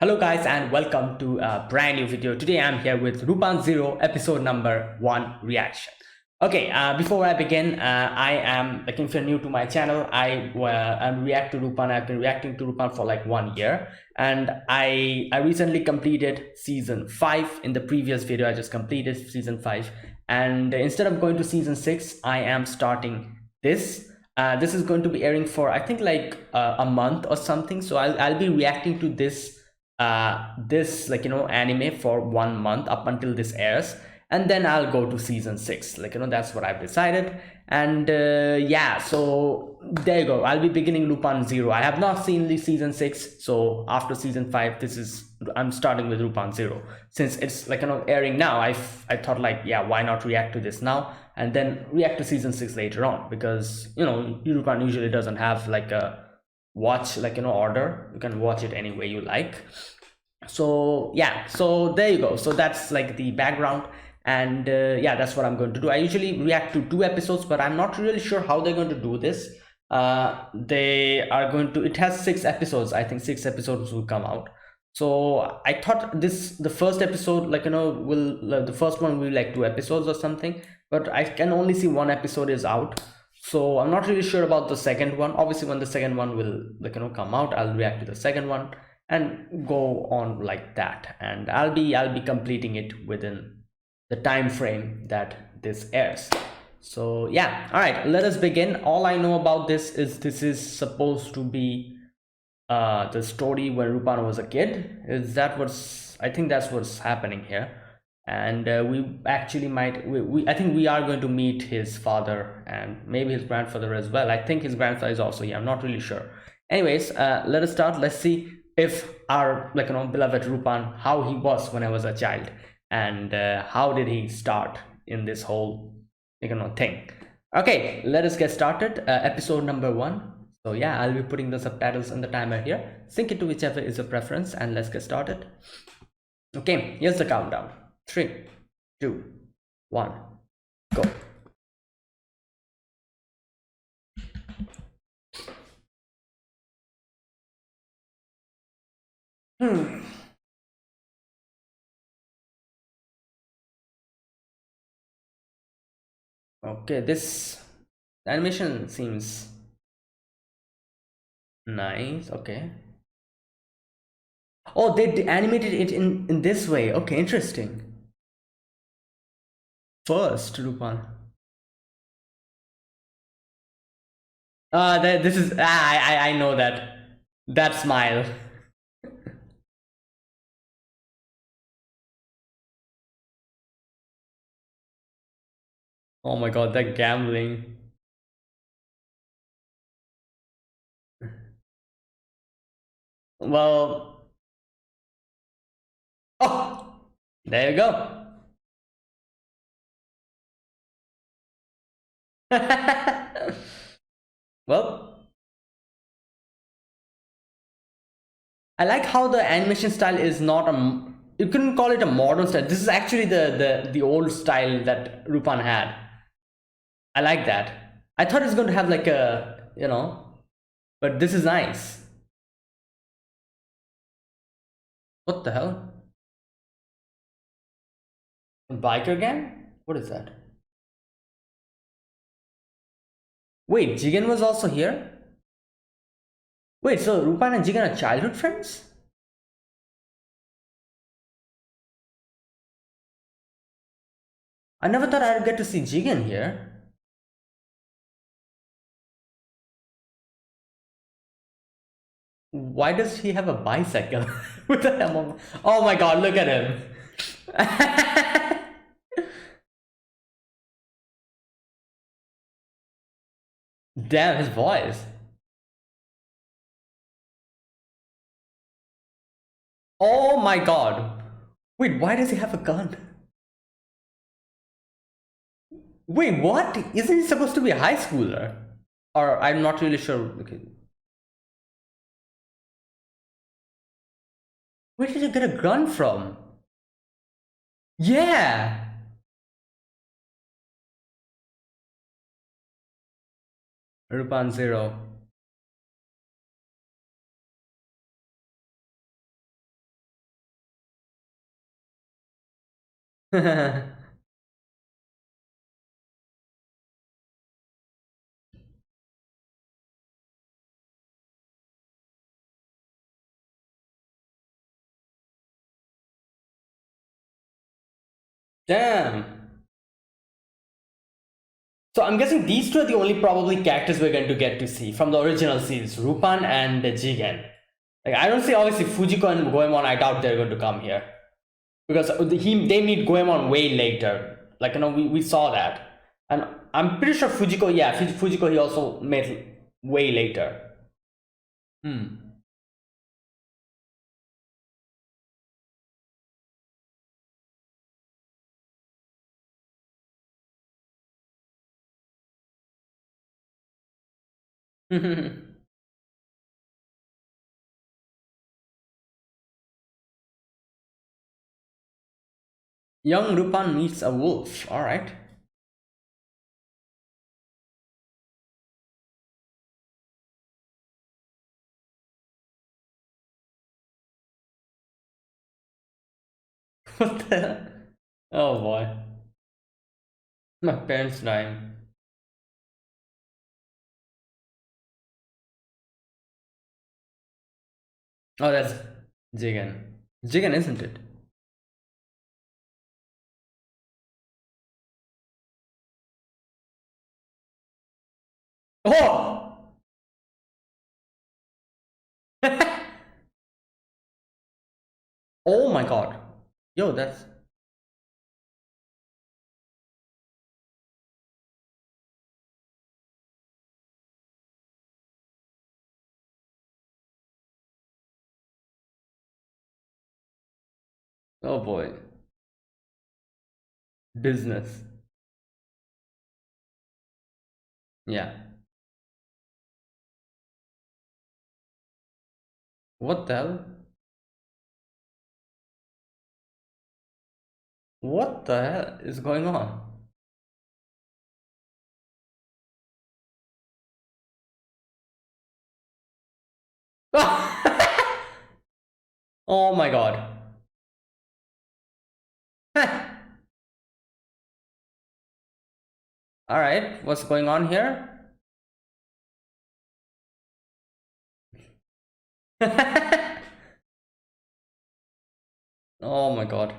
Hello guys and welcome to a brand new video. Today I'm here with Lupin Zero episode number 1 reaction. Okay, before I begin, I am like if you're new to my channel, I'm react to Lupin. I've been reacting to Lupin for like 1 year, and I recently completed season 5. In the previous video, I just completed season 5, and instead of going to season 6, I am starting this. This is going to be airing for I think like a month or something. So I'll be reacting to this anime for 1 month up until this airs, and then I'll go to season 6. That's what I've decided. And yeah, so there you go. I'll be beginning Lupin Zero. I have not seen the season 6, so after season 5 I'm starting with Lupin Zero. Since it's airing now, I thought like, yeah, why not react to this now and then react to season 6 later on, because Lupin usually doesn't have like a watch order. You can watch it any way you like. So yeah, so there you go. So that's like the background, and yeah, that's what I'm going to do. I usually react to 2 episodes, but I'm not really sure how they're going to do this. They are going to, it has 6 episodes. I think 6 episodes will come out. So I thought the first episode will the first one will be like 2 episodes or something, but I can only see 1 episode is out. So I'm not really sure about the second one. Obviously when the second one will come out, I'll react to the second one and go on like that, and I'll be completing it within the time frame that this airs. So yeah, all right, let us begin. All I know about this is supposed to be the story when Lupin was a kid. Is that what's, I think that's what's happening here. And we actually might I think we are going to meet his father and maybe his grandfather as well. I think his grandfather is also here. I'm not really sure. Anyways, let us start. Let's see if our beloved Lupin, how he was when I was a child, and how did he start in this whole thing. Okay, let us get started. Episode number 1. So yeah, I'll be putting the subtitles and the timer here. Sync it to whichever is your preference, and let's get started. Okay, here's the countdown. 3, 2, 1, go. Okay, this animation seems nice. Okay. Oh, they animated it in this way. Okay, interesting. First, Lupin. This is I know that smile. Oh my god, that gambling. Well, oh, there you go. Well, I like how the animation style is not a, you couldn't call it a modern style. This is actually the old style that Lupin had. I like that. I thought it's going to have like a, but this is nice. What the hell? Biker gang? What is that? Wait, Jigen was also here? Wait, so Lupin and Jigen are childhood friends? I never thought I'd get to see Jigen here. Why does he have a bicycle with a helmet? Oh my god, look at him. Damn, his voice. Oh my god. Wait, why does he have a gun? Wait, what? Isn't he supposed to be a high schooler? Or I'm not really sure. Okay. Where did he get a gun from? Yeah. Lupin Zero. Damn. So I'm guessing these two are the only probably characters we're going to get to see from the original series, Rupan and Jigen. Like I don't see obviously Fujiko and Goemon. I doubt they're going to come here because they meet Goemon way later. Like we saw that, and I'm pretty sure Fujiko. Yeah, Fujiko he also met way later. Hmm. Young Rupan meets a wolf. All right. What the hell? Oh boy. My parents dying. Oh, that's Jigen. Jigen, isn't it? Oh! Oh my god. Yo, that's. Oh boy. Business. Yeah. What the hell? What the hell is going on? Oh my god. Alright, what's going on here? Oh my god.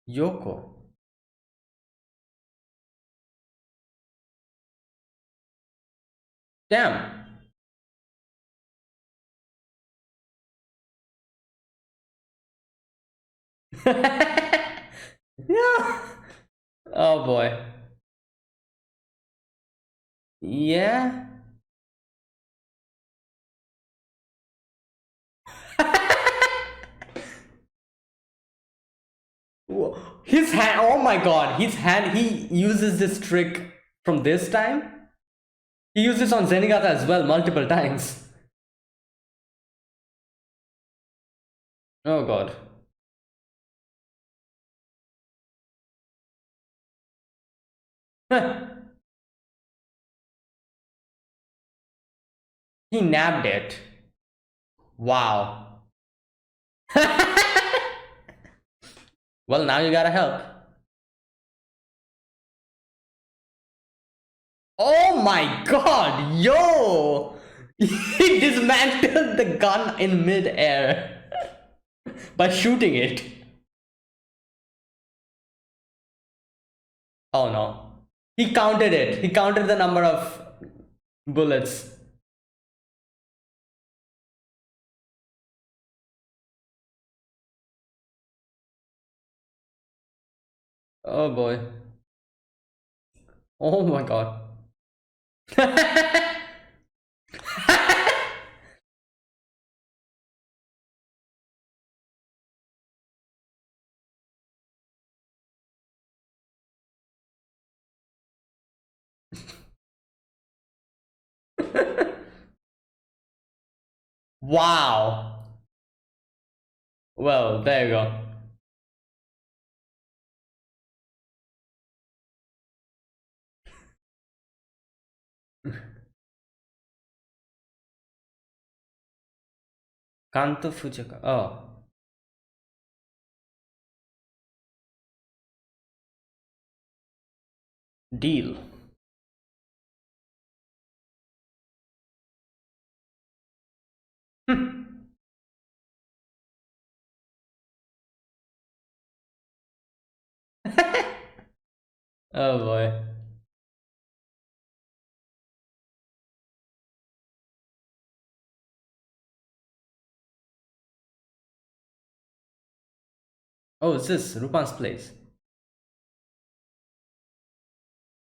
Yoko. Damn. Yeah. Oh boy. Yeah. His hand, oh my god, his hand, he uses this trick from this time. He uses on Zenigata as well multiple times. Oh god. He nabbed it. Wow. Well, now you gotta help. Oh my god, yo! He dismantled the gun in mid-air by shooting it. Oh no. He counted it. He counted the number of bullets. Oh boy. Oh my god. Wow. Well, there you go. Kanto Fujika. Oh, deal. Oh boy. Oh, is this Rupan's place?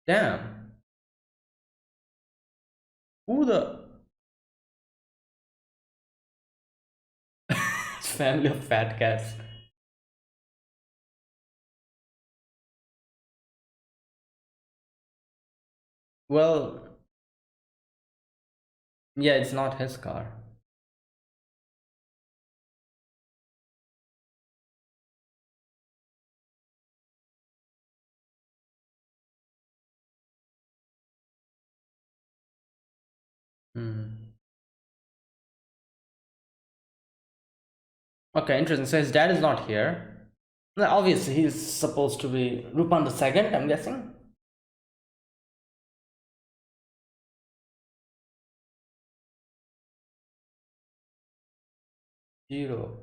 Damn. Who the family of fat cats? Well, yeah, it's not his car. Hmm. Okay, interesting. So his dad is not here. Now, obviously, he's supposed to be Rupan the second, I'm guessing. Zero.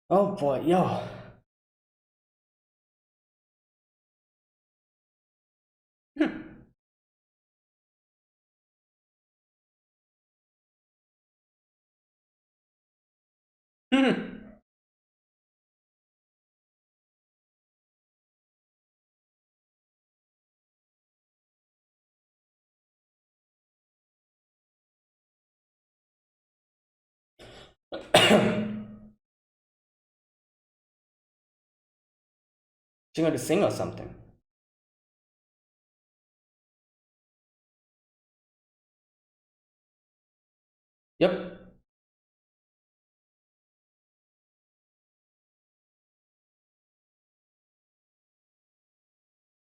Oh boy, yo. She's going to sing or something. Yep.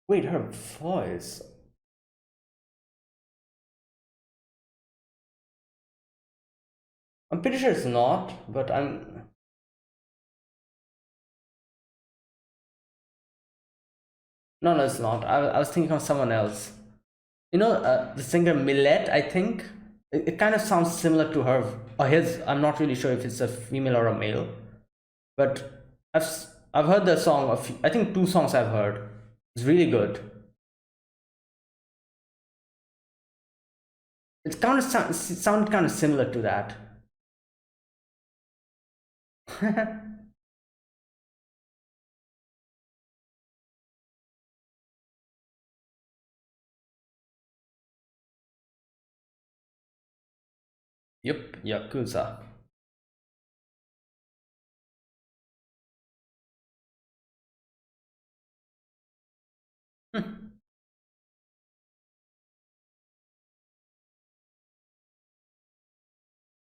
Wait, her voice. I'm pretty sure it's not, but I'm. No, no, it's not. I was thinking of someone else. You know, the singer Millet, I think. It kind of sounds similar to her or his. I'm not really sure if it's a female or a male, but I've heard the song. I think two songs I've heard. It's really good. It's kind of sound kind of similar to that. Yep, Yakuza.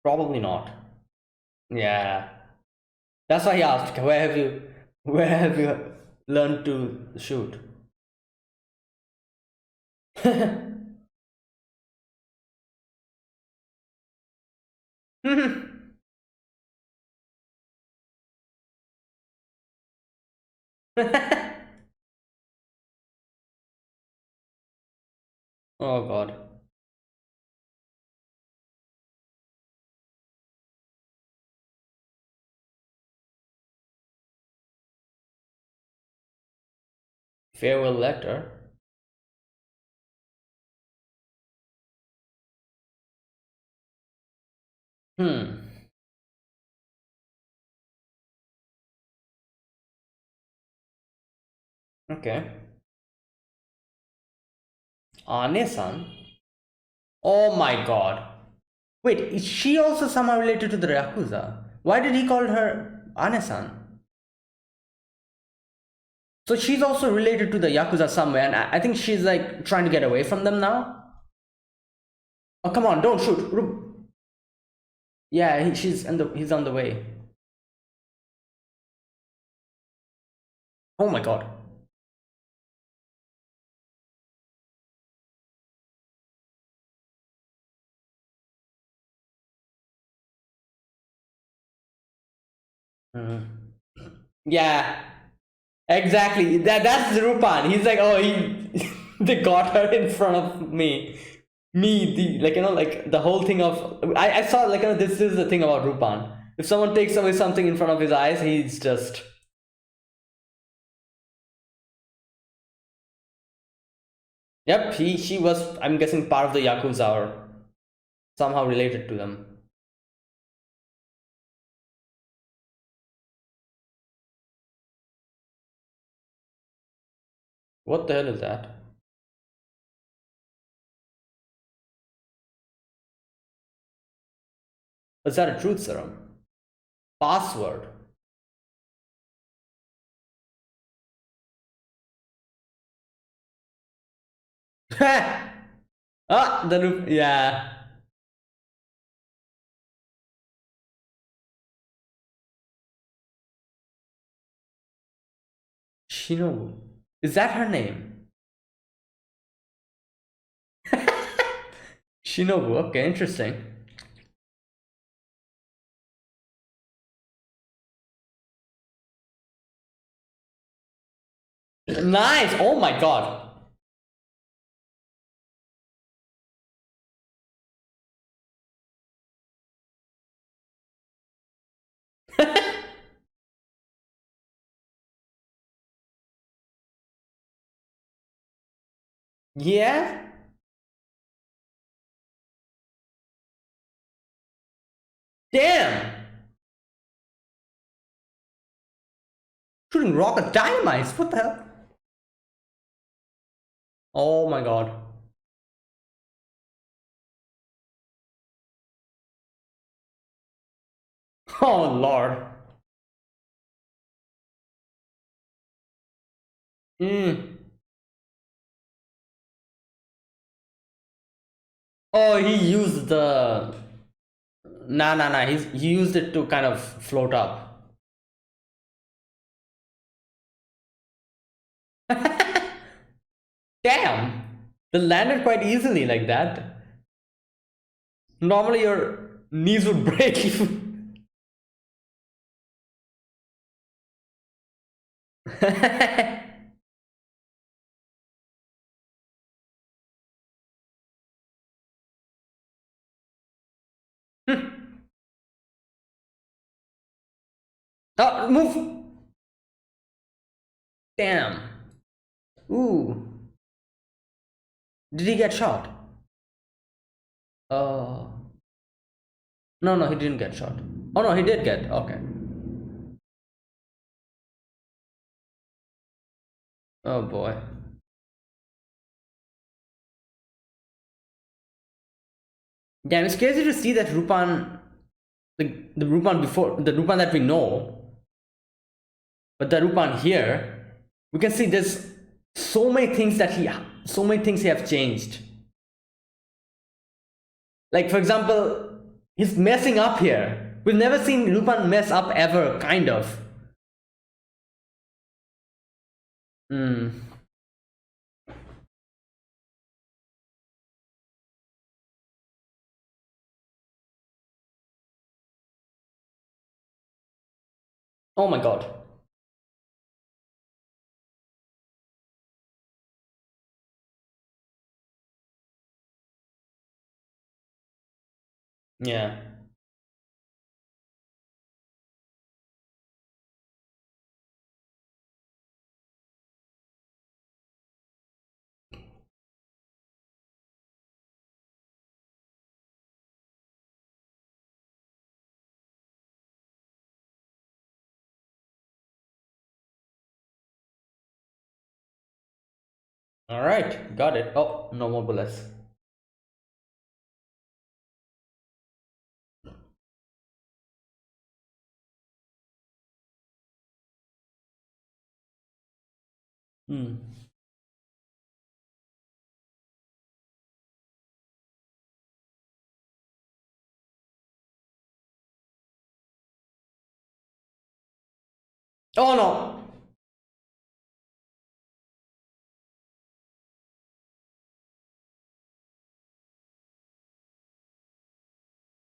Probably not. Yeah, that's why he asked, where have you learned to shoot? Oh God, farewell letter. Hmm. Okay. Ane-san. Oh my God. Wait, is she also somehow related to the Yakuza? Why did he call her Ane-san? So she's also related to the Yakuza somewhere, and I think she's like trying to get away from them now. Oh, come on, don't shoot. Yeah, he's on the way. Oh my god. Mhm. Yeah, exactly. That's Rupan. He's like, oh, he they got her in front of me. Me, the like like the whole thing of I saw like this is the thing about Rupan. If someone takes away something in front of his eyes, he's just yep. She was I'm guessing part of the Yakuza or somehow related to them. What the hell is that? Is that a truth serum? Password. Ah, the loop. Yeah. Shinobu. Is that her name? Shinobu. Okay, interesting. Nice. Oh my god. Yeah. Damn. Shooting rocket dynamites. What the hell? Oh my god. Oh lord. Mm. Oh, he used the. Nah, nah, nah. He used it to kind of float up. Damn. They landed quite easily like that. Normally, your knees would break if. Oh, move! Damn. Ooh. Did he get shot? Oh. No, no, he didn't get shot. Oh no, he did get. Okay. Oh boy. Damn, it's crazy to see that Rupan, the Rupan before, the Rupan that we know, but the Rupan here, we can see there's so many things that so many things he have changed. Like for example, he's messing up here. We've never seen Lupin mess up ever, kind of. Hmm. Oh my god. Yeah. All right, got it. Oh, no more bullets. Hmm. Oh no.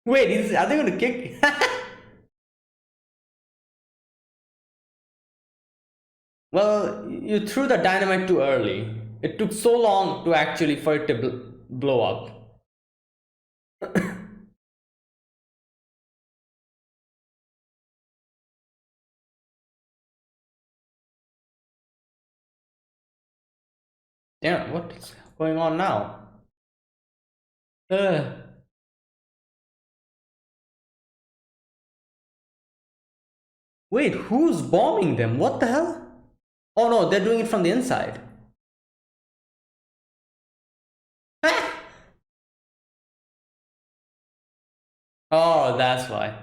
Wait, are they going to kick? Well, you threw the dynamite too early. It took so long to actually for it to blow up. Damn, what's going on now? Uh, wait, who's bombing them? What the hell? Oh no, they're doing it from the inside. Oh, that's why.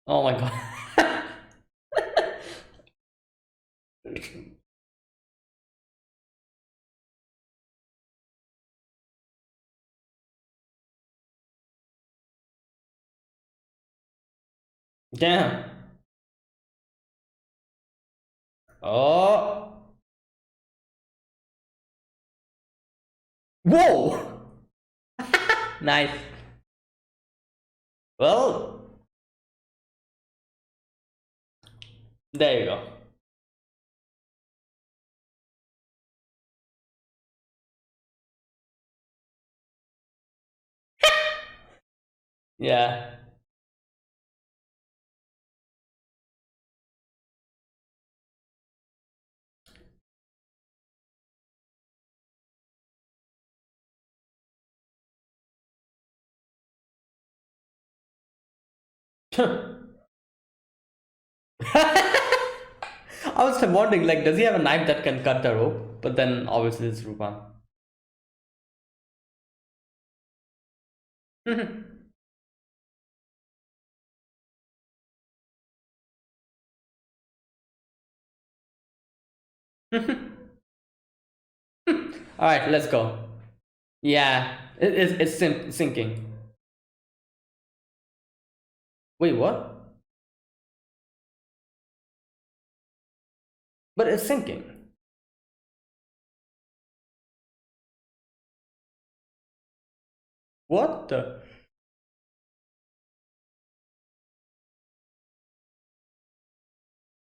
Oh my god. Damn. Oh. Whoa. Nice. Well, there you go. Yeah. I was wondering, like, does he have a knife that can cut the rope? But then obviously it's Rupan. All right, let's go. Yeah, it's sinking. Wait, what? But it's sinking. What the?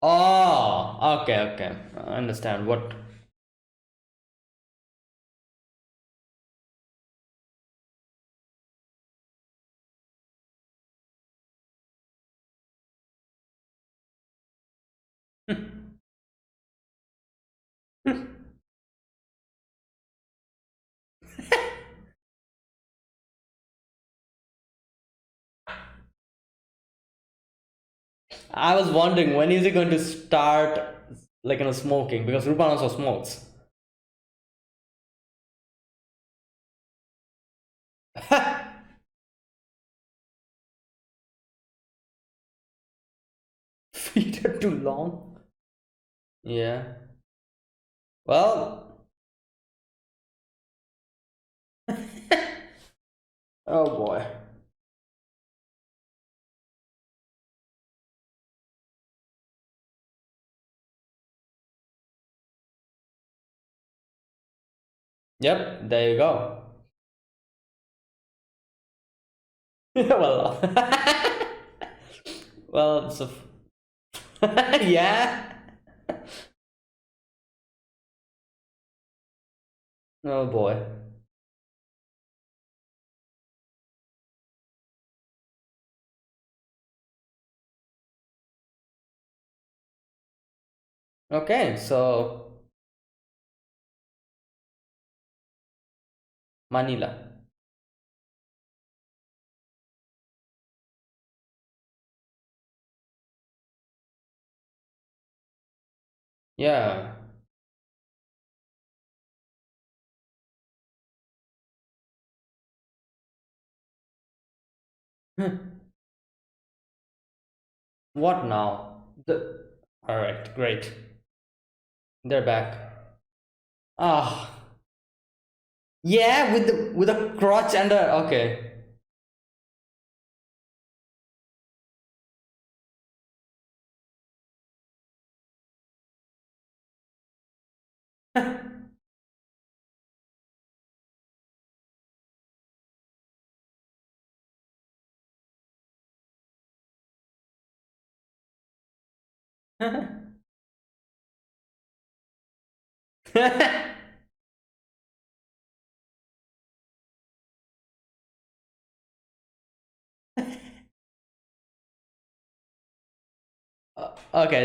Oh, okay, okay. I understand. What? I was wondering when is he going to start, like, smoking, because Rupan also smokes. Feet are too long. Yeah. Well. Oh boy. Yep. There you go. Well. Well. So. Yeah. Oh boy. Okay. So Manila. Yeah. What now? The. All right. Great. They're back. Ah. Yeah. With a crotch and a. Okay. Okay,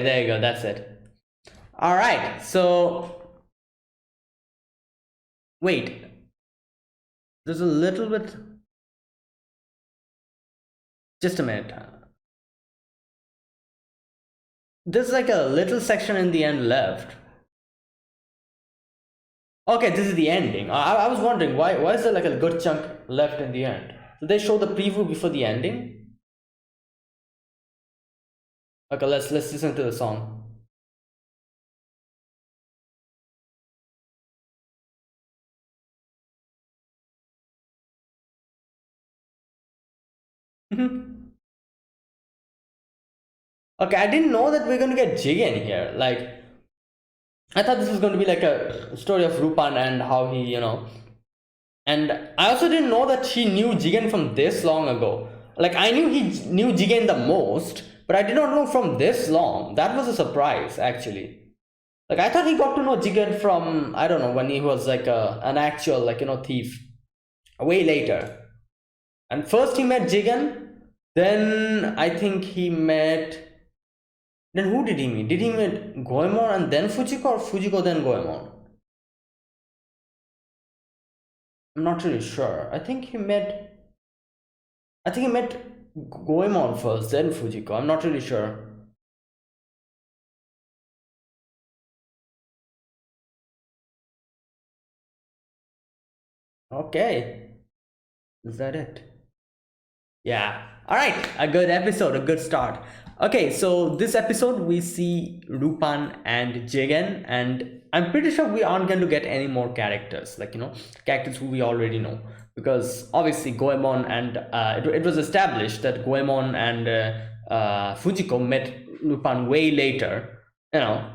there you go. That's it. All right. So wait, there's a little bit. Just a minute. There's like a little section in the end left. Okay, this is the ending. I was wondering why is there like a good chunk left in the end? So they show the preview before the ending. Okay, let's listen to the song. Okay, I didn't know that we're gonna get Jigen here. Like, I thought this was going to be like a story of Rupan and how he, And I also didn't know that he knew Jigen from this long ago. Like, I knew he knew Jigen the most, but I did not know from this long. That was a surprise, actually. Like, I thought he got to know Jigen from, I don't know, when he was like an actual, thief. Way later. And first he met Jigen, then I think he met. Then who did he meet? Did he meet Goemon and then Fujiko, or Fujiko then Goemon? I'm not really sure. I think he met Goemon first, then Fujiko. I'm not really sure. Okay. Is that it? Yeah. All right. A good episode, a good start. Okay, so this episode we see Rupan and Jigen, and I'm pretty sure we aren't going to get any more characters, characters who we already know, because obviously Goemon and it was established that Goemon and Fujiko met Lupin way later, you know,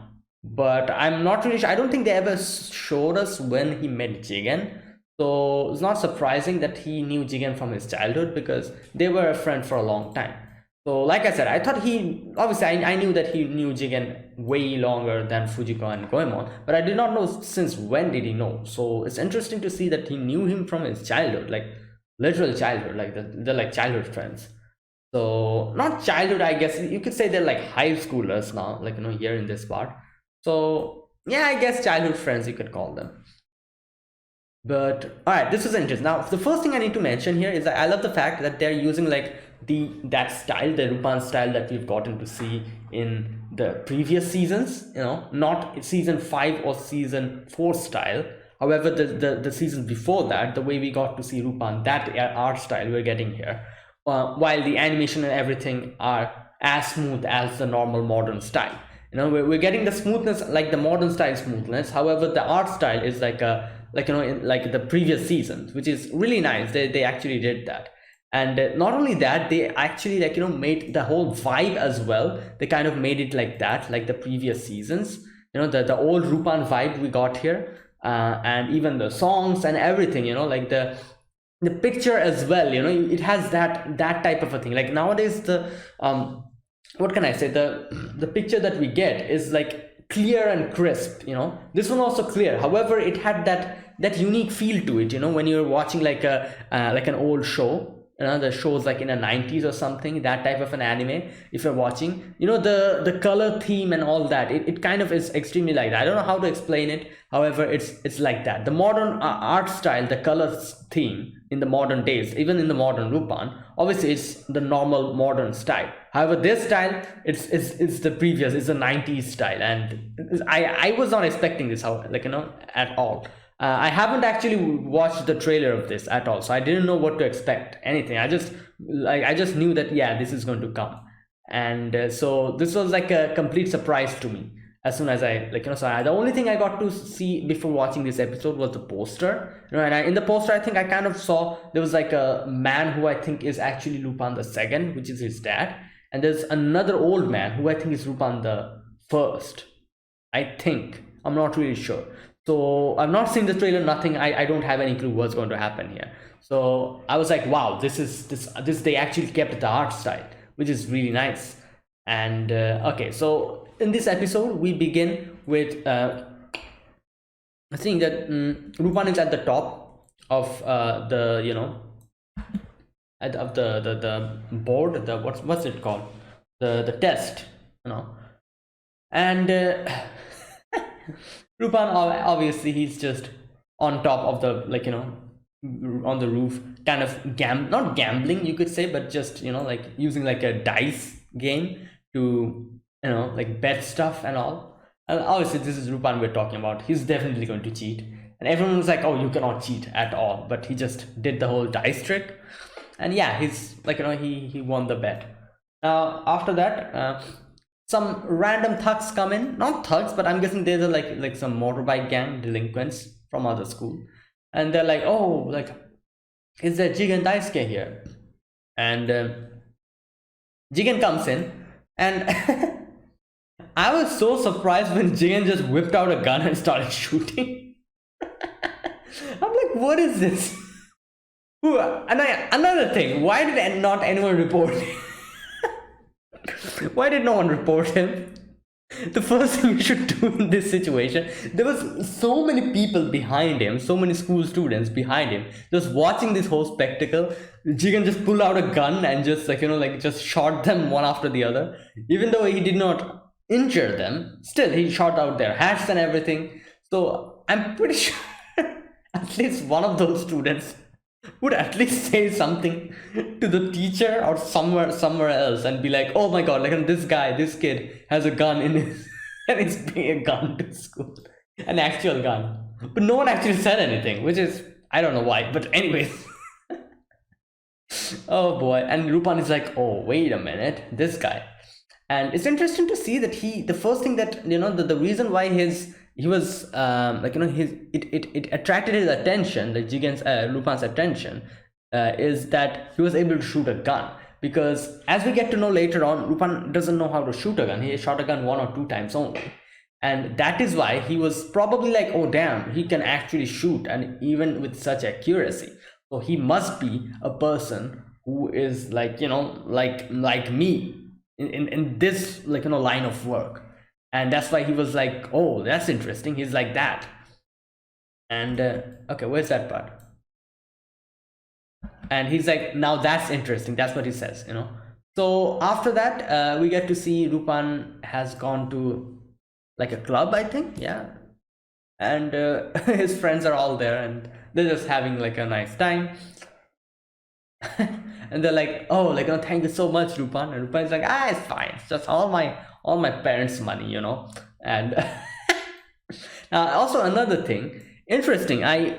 but I'm not really sure. I don't think they ever showed us when he met Jigen. So it's not surprising that he knew Jigen from his childhood because they were a friend for a long time. So like I said, I thought I knew that he knew Jigen way longer than Fujiko and Goemon, but I did not know since when did he know. So it's interesting to see that he knew him from his childhood, like literal childhood, like they're like childhood friends. So not childhood, I guess you could say they're like high schoolers now, here in this part. So yeah, I guess childhood friends you could call them. But all right, this is interesting. Now the first thing I need to mention here is that I love the fact that they're using like that style, the Rupan style that we've gotten to see in the previous seasons, not season 5 or season 4 style. However, the season before that, the way we got to see Rupan, that art style we're getting here, while the animation and everything are as smooth as the normal modern style. We're getting the smoothness, like the modern style smoothness. However, the art style is like in like the previous seasons, which is really nice. They actually did that. And not only that, they actually made the whole vibe as well. They kind of made it like that, like the previous seasons, the old Rupan vibe we got here, and even the songs and everything, like the picture as well, it has that type of a thing. Like nowadays, the what can I say, the picture that we get is like clear and crisp. This one also clear, however it had that unique feel to it, when you're watching like an old show, the shows like in the 90s or something, that type of an anime. If you're watching, the color theme and all that, it kind of is extremely like that. I don't know how to explain it, however it's like that. The modern art style, the color theme in the modern days, even in the modern Rupan, obviously it's the normal modern style. However, this style, it's the previous, it's the 90s style, and I was not expecting this, at all. I haven't actually watched the trailer of this at all, so I didn't know what to expect, anything. I just knew that, yeah, this is going to come. And so this was like a complete surprise to me. As soon as the only thing I got to see before watching this episode was the poster, and in the poster I think I kind of saw there was like a man who I think is actually Lupin the second, which is his dad, and there's another old man who I think is Lupin the first. I think, I'm not really sure. So I've not seen the trailer, nothing. I don't have any clue what's going to happen here. So I was like, wow, this they actually kept the art style, which is really nice. And okay, so in this episode, we begin with seeing that Lupin is at the top of the of the board, the what's it called, the test, and Lupin, obviously he's just on top of the, on the roof, kind of not gambling you could say, but just like using like a dice game to like bet stuff and all. And obviously this is Lupin we're talking about. He's definitely going to cheat, and everyone was like, oh, you cannot cheat at all, but he just did the whole dice trick. And yeah, he's like, he won the bet. After that, some random thugs come in, not thugs, but I'm guessing they're like some motorbike gang delinquents from other school, and they're like, oh, like, is there Jigen Daisuke here? And Jigen comes in, and I was so surprised when Jigen just whipped out a gun and started shooting. I'm like, what is this? And another thing, why did not anyone report him? Why did no one report him? The first thing you should do in this situation, there was so many people behind him, so many school students behind him, just watching this whole spectacle. Jigen just pulled out a gun and just just shot them one after the other. Even though he did not injure them, still he shot out their hats and everything. So I'm pretty sure at least one of those students would at least say something to the teacher or somewhere else and be like, oh my god, like, this kid has a gun in his and he's bringing a gun to school, an actual gun. But no one actually said anything, which is, I don't know why, but anyways. Oh boy. And Lupin is like, oh, wait a minute, this guy. And it's interesting to see that the first thing that the reason why he was it attracted his attention, the Lupin's attention, is that he was able to shoot a gun. Because as we get to know later on, Lupin doesn't know how to shoot a gun. He shot a gun 1 or 2 times only, and that is why he was probably like, oh damn, he can actually shoot, and even with such accuracy. So he must be a person who is like me in this line of work. And that's why he was like, oh, that's interesting, he's like that. And okay, where's that part? And he's like, now that's interesting, that's what he says. So after that, we get to see Lupin has gone to like a club, I think, yeah, and his friends are all there, and they're just having like a nice time. And they're like, oh, thank you so much, Lupin. And Lupin's like, it's fine, it's just all my parents' money, And now also another thing interesting, I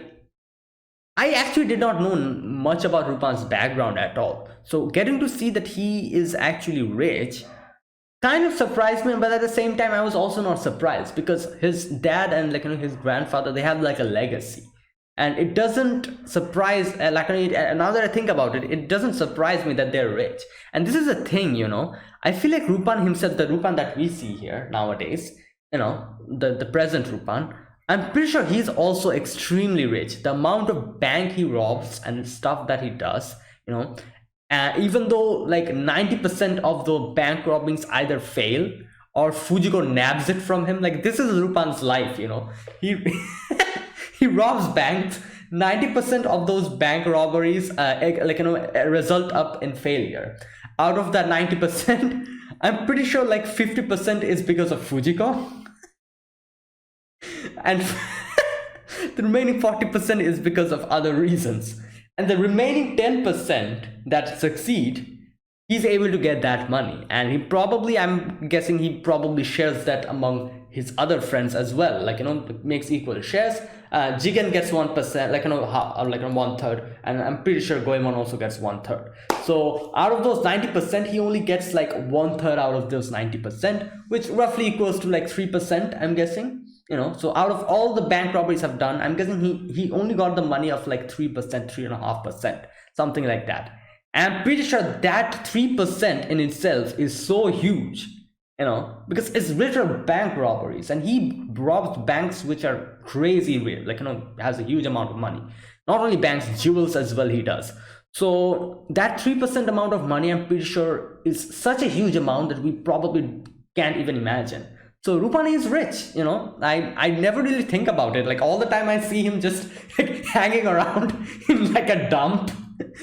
actually did not know much about Lupin's background at all. So getting to see that he is actually rich kind of surprised me, but at the same time I was also not surprised, because his dad and his grandfather, they have like a legacy. And it doesn't surprise, now that I think about it, it doesn't surprise me that they're rich. And this is a thing, I feel like Lupin himself, the Lupin that we see here nowadays, the present Lupin, I'm pretty sure he's also extremely rich. The amount of bank he robs and stuff that he does, even though like 90% of the bank robbings either fail or Fujiko nabs it from him. Like, this is Lupin's life, he he robs banks. 90% of those bank robberies result up in failure. Out of that 90%, I'm pretty sure like 50% is because of Fujiko, and the remaining 40% is because of other reasons. And the remaining 10% that succeed, he's able to get that money, and he probably, I'm guessing he probably shares that among his other friends as well, makes equal shares. Jigen gets 1%, like 1/3, and I'm pretty sure Goemon also gets 1/3. So out of those 90%, he only gets like 1/3 out of those 90%, which roughly equals to like 3%, I'm guessing. So out of all the bank robberies I've done, I'm guessing he only got the money of like 3%, 3.5%, something like that. And I'm pretty sure that 3% in itself is so huge, because it's literal bank robberies, and he robs banks which are crazy real, has a huge amount of money. Not only banks, jewels as well he does. So that 3% amount of money, I'm pretty sure, is such a huge amount that we probably can't even imagine. So Rupan is rich, you know. I never really think about it. Like all the time I see him just like hanging around in like a dump,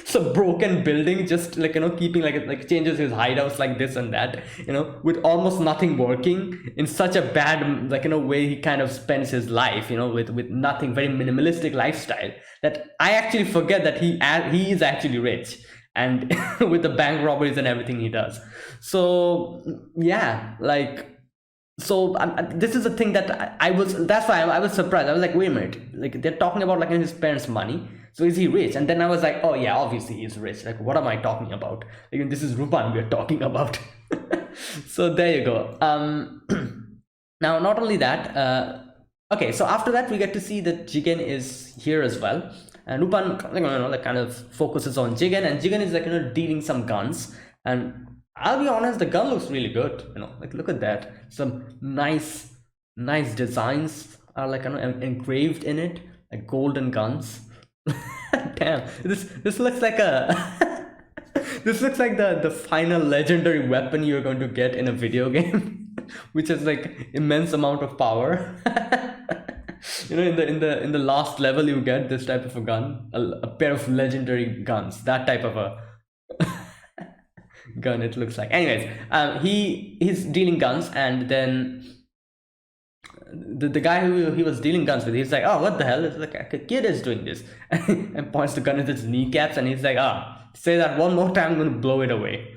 some broken building, just like, you know, keeping like changes his hideouts like this and that, you know, with almost nothing working, in such a bad, like, you know, way he kind of spends his life, you know, with nothing, very minimalistic lifestyle, that I actually forget that he is actually rich, and with the bank robberies and everything he does. So yeah, like, so this is the thing that I was, that's why I was surprised. I was like, wait a minute, like they're talking about like his parents' money, so is he rich? And then I was like, oh yeah, obviously he's rich. Like, what am I talking about? Like, this is Rupan we're talking about. So there you go. Now not only that, okay, so after that we get to see that Jigen is here as well, and Rupan, you know, like kind of focuses on Jigen, and Jigen is like, you know, dealing some guns. And I'll be honest, the gun looks really good, you know, like look at that, some nice designs are like, you know, engraved in it, like golden guns. Damn, this looks like a this looks like the final legendary weapon you're going to get in a video game, which has like immense amount of power. You know, in the last level you get this type of a gun, a pair of legendary guns, that type of a gun it looks like. Anyways, he's dealing guns, and then the guy who he was dealing guns with, he's like, oh, what the hell, it's like a kid is doing this, and points the gun at his kneecaps, and he's like, say that one more time, I'm gonna blow it away.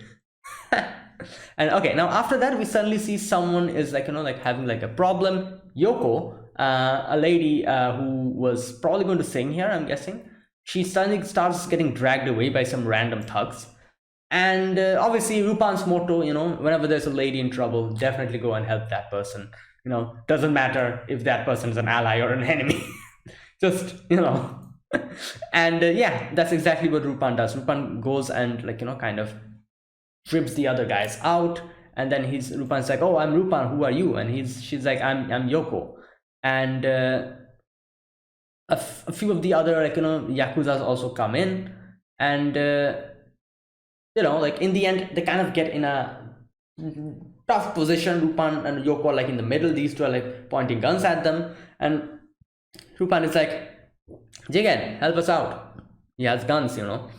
And okay, now after that we suddenly see someone is like, you know, like having like a problem. Yoko, a lady who was probably going to sing here, I'm guessing, she suddenly starts getting dragged away by some random thugs. And obviously Rupan's motto, you know, whenever there's a lady in trouble, definitely go and help that person, you know, doesn't matter if that person is an ally or an enemy. Just, you know. And yeah, that's exactly what Rupan does. Rupan goes and, like, you know, kind of trips the other guys out, and then Rupan's like, oh, I'm Rupan, who are you? And she's like, I'm Yoko. And a few of the other, like, you know, Yakuzas also come in, and you know, like in the end they kind of get in a tough position. Rupan and Yoko are like in the middle, these two are like pointing guns at them, and Rupan is like, Jigen, help us out, he has guns, you know.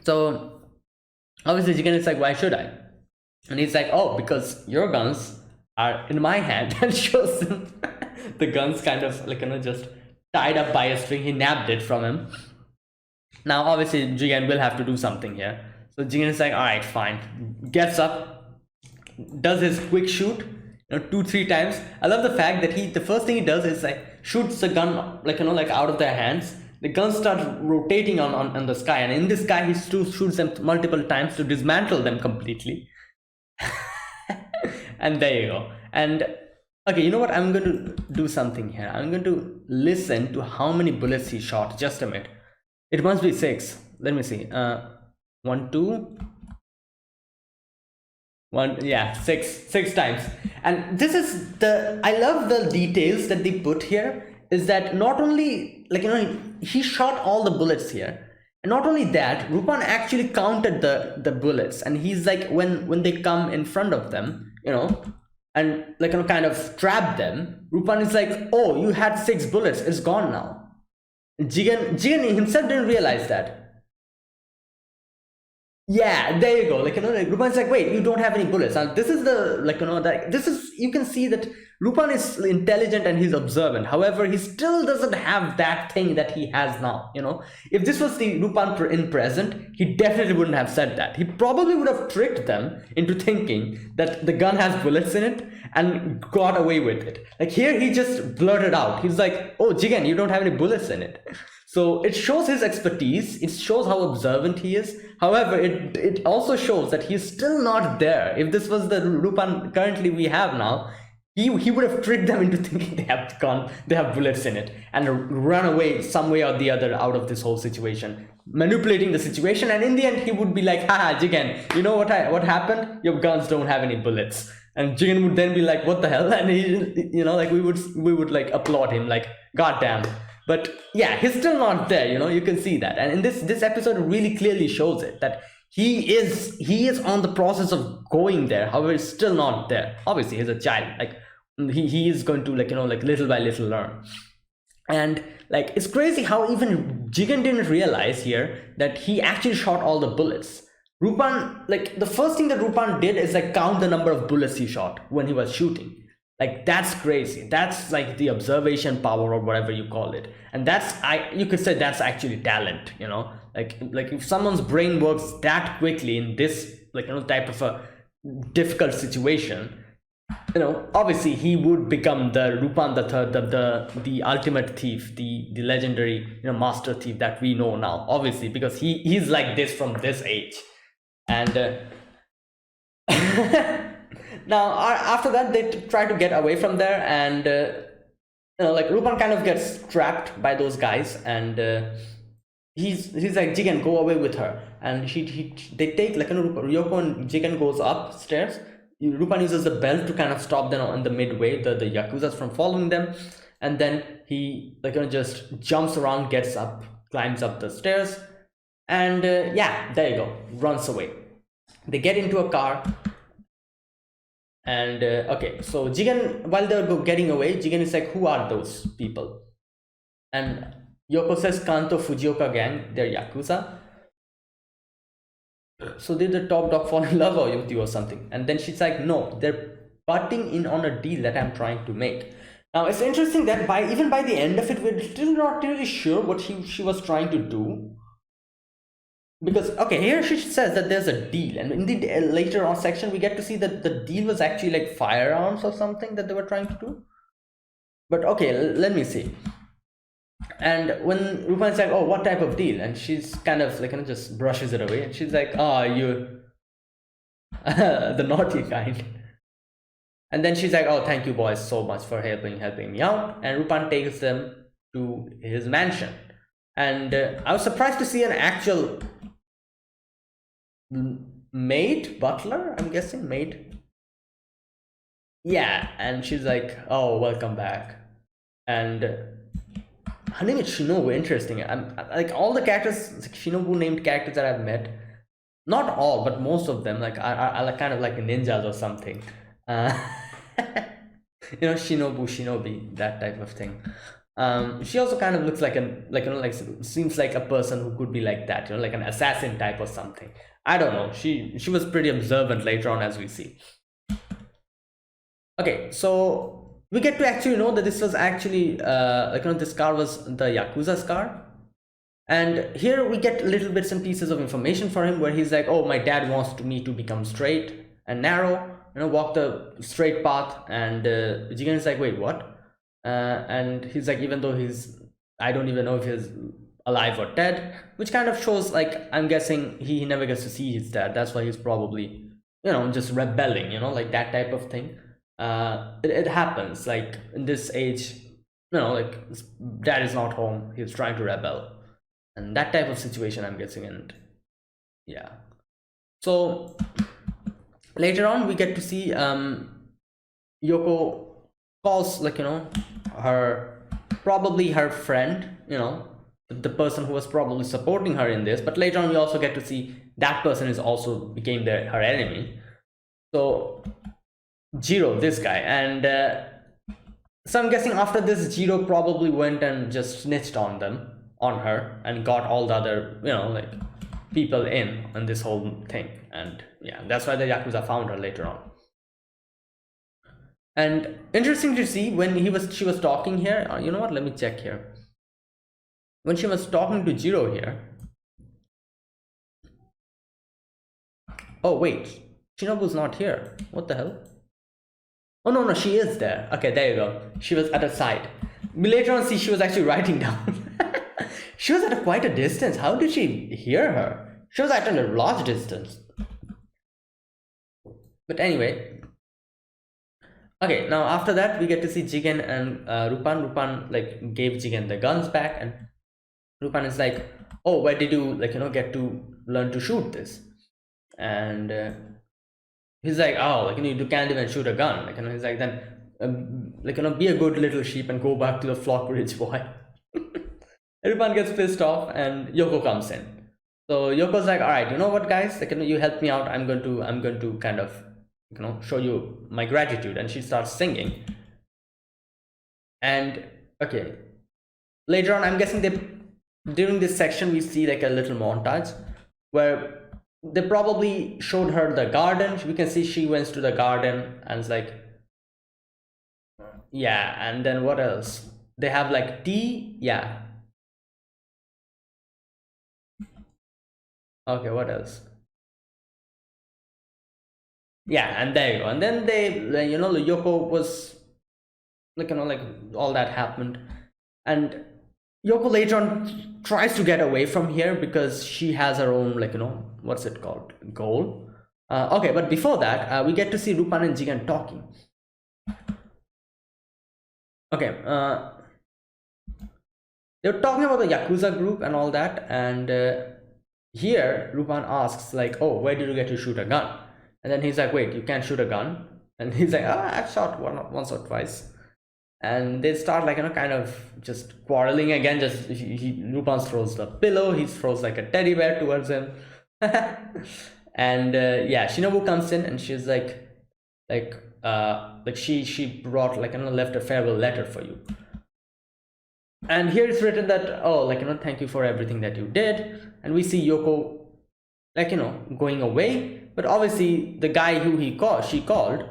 So obviously Jigen is like, why should I? And he's like, oh, because your guns are in my hand. And shows him the guns kind of, like, you know, just tied up by a string. He nabbed it from him. Now obviously Jigen will have to do something here. So Jigen is like, all right, fine. Gets up, does his quick shoot, you know, 2-3 times. I love the fact that the first thing he does is like shoots the gun, like, you know, like out of their hands. The gun starts rotating on the sky, and in the sky he shoots them multiple times to dismantle them completely. And there you go. And okay, you know what? I'm going to do something here. I'm going to listen to how many bullets he shot. Just a minute. It must be 6. Let me see. 1, 2, 1. Yeah, 6 times. And this is I love the details that they put here. Is that not only, like, you know, he shot all the bullets here, and not only that, Rupan actually counted the bullets, and he's like, when they come in front of them, you know, and, like, you know, kind of trap them, Rupan is like, oh, you had 6 bullets, it's gone now. Jigen himself didn't realize that. Yeah, there you go. Like, you know, like Rupan's like, wait, you don't have any bullets. And this is the, like, you know, that this is, you can see that Rupan is intelligent and he's observant. However, he still doesn't have that thing that he has now, you know. If this was the Rupan in present, he definitely wouldn't have said that. He probably would have tricked them into thinking that the gun has bullets in it and got away with it. Like here, he just blurted out. He's like, oh, Jigen, you don't have any bullets in it. So it shows his expertise, it shows how observant he is. However, it also shows that he's still not there. If this was the Rupan currently we have now, he would have tricked them into thinking they have bullets in it, and run away some way or the other out of this whole situation, manipulating the situation. And in the end, he would be like, haha, Jigen, you know what happened? Your guns don't have any bullets. And Jigen would then be like, what the hell? And he, you know, like we would like applaud him, like, goddamn. But yeah, he's still not there, you know, you can see that. And in this episode really clearly shows it, that he is on the process of going there. However, he's still not there. Obviously, he's a child. Like he is going to, like, like little by little learn. And like it's crazy how even Jigen didn't realize here that he actually shot all the bullets. Rupan, like the first thing that Rupan did is like count the number of bullets he shot when he was shooting. Like that's crazy. That's like the observation power or whatever you call it. And you could say that's actually talent, like if someone's brain works that quickly in this, like, type of a difficult situation, obviously he would become the Rupan the third, the ultimate thief, the legendary, master thief that we know now, obviously, because he's like this from this age. And now after that they try to get away from there, and like Rupan kind of gets trapped by those guys, and he's like, Jigen, go away with her. And they take, like, Ryoko and Jigen goes upstairs. Rupan uses the belt to kind of stop them on the midway, the Yakuzas from following them, and then he, like, just jumps around, gets up, climbs up the stairs, and yeah, there you go, runs away. They get into a car, and okay, so Jigen, while they're getting away, Jigen is like, who are those people? And Yoko says, Kanto Fujioka gang, they're Yakuza. So did the top dog fall in love with you or something? And then she's like, no, they're butting in on a deal that I'm trying to make. Now it's interesting that even by the end of it, we're still not really sure what she was trying to do. Because, okay, here she says that there's a deal, and in the later on section we get to see that the deal was actually like firearms or something that they were trying to do. But okay, let me see. And when Rupan's like, oh, what type of deal? And she's kind of like, just brushes it away, and she's like, oh, you the naughty kind. And then she's like, oh, thank you boys so much for helping me out. And Rupan takes them to his mansion. And I was surprised to see an actual maid, butler, I'm guessing, maid. Yeah, and she's like, oh, welcome back. And her name is Shinobu. Interesting. I'm like, all the characters, like Shinobu named characters that I've met, not all, but most of them, like are like kind of like ninjas or something. Shinobu, Shinobi, that type of thing. She also kind of looks like seems like a person who could be like that, like an assassin type or something. I don't know. She was pretty observant later on, as we see. Okay, so we get to actually know that this was actually this car was the Yakuza's car. And here we get little bits and pieces of information for him, where he's like, oh, my dad wants me to become straight and narrow, walk the straight path. And Jigen is like, wait, what? And he's like, even though I don't even know if he's alive or dead, which kind of shows, like, I'm guessing he never gets to see his dad. That's why he's probably, just rebelling, like that type of thing. It happens, like in this age, like dad is not home, he's trying to rebel, and that type of situation, I'm guessing. And yeah, so later on we get to see Yoko calls, like, probably her friend, the person who was probably supporting her in this. But later on we also get to see that person is also became her enemy. So Jiro, this guy. And so I'm guessing after this, Jiro probably went and just snitched on her, and got all the other, like, people in on this whole thing. And yeah, that's why the Yakuza found her later on. And interesting to see when she was talking here. You know what? Let me check here. When she was talking to Jiro here. Oh wait, Shinobu's not here. What the hell? Oh no, she is there. Okay, there you go. She was at her side. We later on see she was actually writing down. She was at quite a distance. How did she hear her? She was at a large distance. But anyway. Okay, now after that we get to see Jigen and Rupan. Rupan, like, gave Jigen the guns back, and Rupan is like, oh, where did you, like, get to learn to shoot this? And he's like, oh, like, you can't even shoot a gun. Like, he's like, then like, be a good little sheep and go back to the flock, rich boy. Rupan gets pissed off, and Yoko comes in. So Yoko's like, all right, you know what, guys, like, you help me out. I'm going to kind of, show you my gratitude. And she starts singing. And okay, later on, I'm guessing they, during this section, we see like a little montage where they probably showed her the garden. We can see she went to the garden and it's like, yeah. And then what else? They have like tea. Yeah. Okay, what else? Yeah, and there you go. And then Yoko was like, like all that happened. And Yoko later on tries to get away from here because she has her own, like, what's it called? Goal. Okay, but before that, we get to see Lupin and Jigen talking. Okay, they're talking about the Yakuza group and all that. And here, Lupin asks, like, oh, where did you get to shoot a gun? And then he's like, wait, you can't shoot a gun? And he's like, I've shot once or twice. And they start like, kind of just quarreling again. Just Lupin throws the pillow, he throws like a teddy bear towards him. And yeah, Shinobu comes in and she's like she brought, like, left a farewell letter for you. And here it's written that, oh, like, thank you for everything that you did. And we see Yoko, like, going away. But obviously the guy who she called.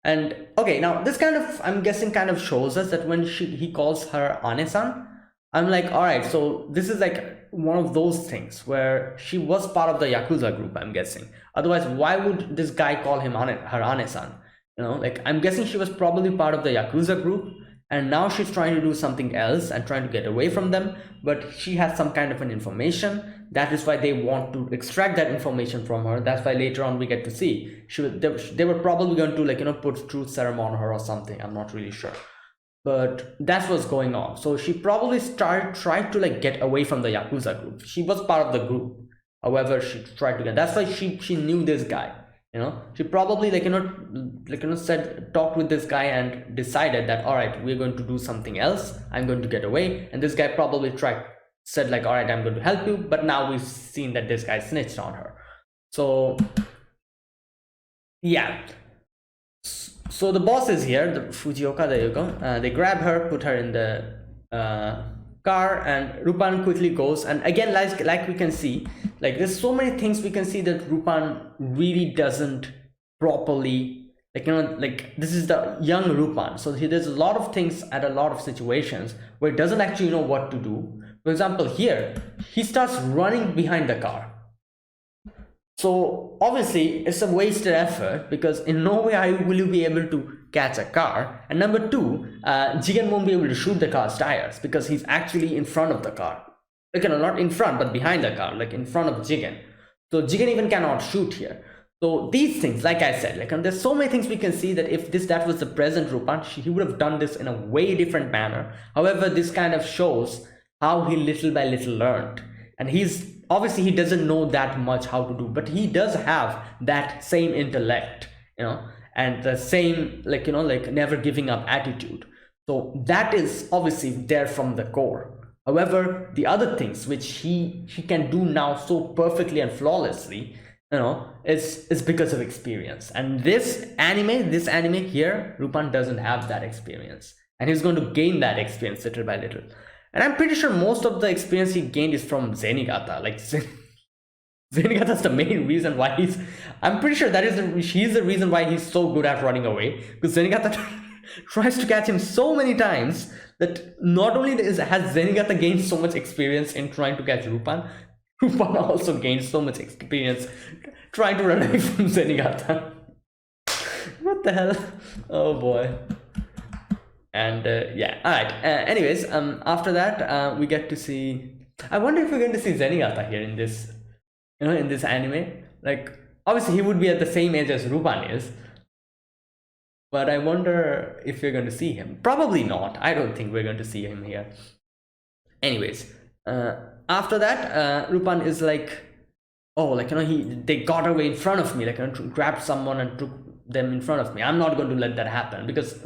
And okay, now this kind of, I'm guessing, kind of shows us that when he calls her Ane-san, I'm like, all right, so this is like one of those things where she was part of the Yakuza group, I'm guessing. Otherwise, why would this guy call him her Ane-san? Like, I'm guessing she was probably part of the Yakuza group, and now she's trying to do something else and trying to get away from them, but she has some kind of an information. That is why they want to extract that information from her. That's why later on we get to see they were probably going to, like, put truth serum on her or something. I'm not really sure, but that's what's going on. So she probably tried to, like, get away from the Yakuza group. She was part of the group, however she tried to get, that's why she knew this guy. She probably, like, talked with this guy and decided that, all right, we're going to do something else. I'm going to get away. And this guy probably said like, all right, I'm going to help you. But now we've seen that this guy snitched on her. So yeah. So the boss is here, the Fujioka, there you go. They grab her, put her in the car, and Lupin quickly goes. And again, like we can see, like, there's so many things we can see that Lupin really doesn't properly, like, like, this is the young Lupin. So there's a lot of things at a lot of situations where he doesn't actually know what to do. For example, here, he starts running behind the car. So obviously it's a wasted effort because in no way will you be able to catch a car. And number two, Jigen won't be able to shoot the car's tires because he's actually in front of the car. Like, not in front, but behind the car, like in front of Jigen. So Jigen even cannot shoot here. So these things, like I said, like, and there's so many things we can see that if that was the present Lupin, he would have done this in a way different manner. However, this kind of shows how he little by little learned. And obviously he doesn't know that much how to do, but he does have that same intellect, and the same, like, like, never giving up attitude. So that is obviously there from the core. However, the other things which he can do now so perfectly and flawlessly, is because of experience. And this anime here, Lupin doesn't have that experience, and he's going to gain that experience little by little. And I'm pretty sure most of the experience he gained is from Zenigata. Like, Zenigata's the main reason why I'm pretty sure she's the reason why he's so good at running away. Because Zenigata tries to catch him so many times that not only has Zenigata gained so much experience in trying to catch Lupin, Lupin also gained so much experience trying to run away from Zenigata. What the hell? Oh boy. And yeah, all right. Anyways, after that, we get to see. I wonder if we're going to see Zenigata here in this, in this anime. Like, obviously, he would be at the same age as Lupin is, but I wonder if we're going to see him. Probably not. I don't think we're going to see him here. Anyways, after that, Lupin is like, oh, like, they got away in front of me, like, grabbed someone and took them in front of me. I'm not going to let that happen because,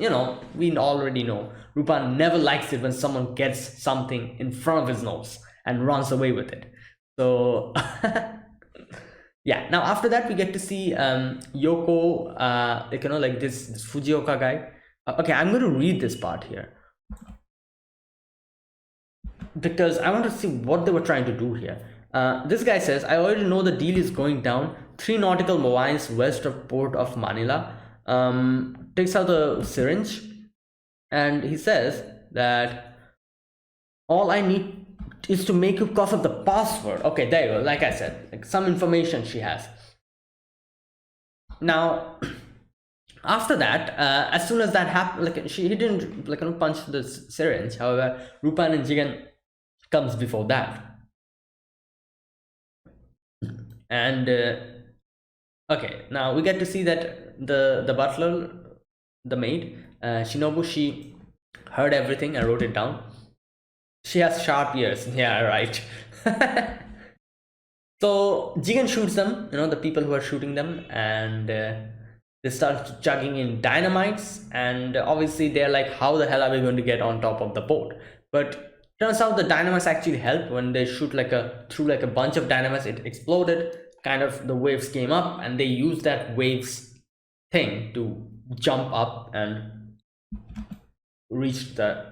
we already know Lupin never likes it when someone gets something in front of his nose and runs away with it. So yeah, now after that we get to see Yoko, like like this Fujioka guy. Okay, I'm going to read this part here because I want to see what they were trying to do here. This guy says, I already know the deal is going down 3 nautical miles west of port of Manila. Takes out the syringe and he says that all I need is to make you cough up the password. Okay, there you go. Like I said, like some information she has. Now, after that, as soon as that happened, like he didn't like punch the syringe. However, Rupan and Jigen comes before that. And okay, now we get to see that the butler, the maid, Shinobu, she heard everything and wrote it down. She has sharp ears. Yeah, right. So Jigen shoots them, the people who are shooting them, and they start chugging in dynamites. And obviously they're like, how the hell are we going to get on top of the boat? But turns out the dynamites actually helped. When they shoot through a bunch of dynamites, it exploded. Kind of the waves came up, and they used that waves thing to jump up and reach the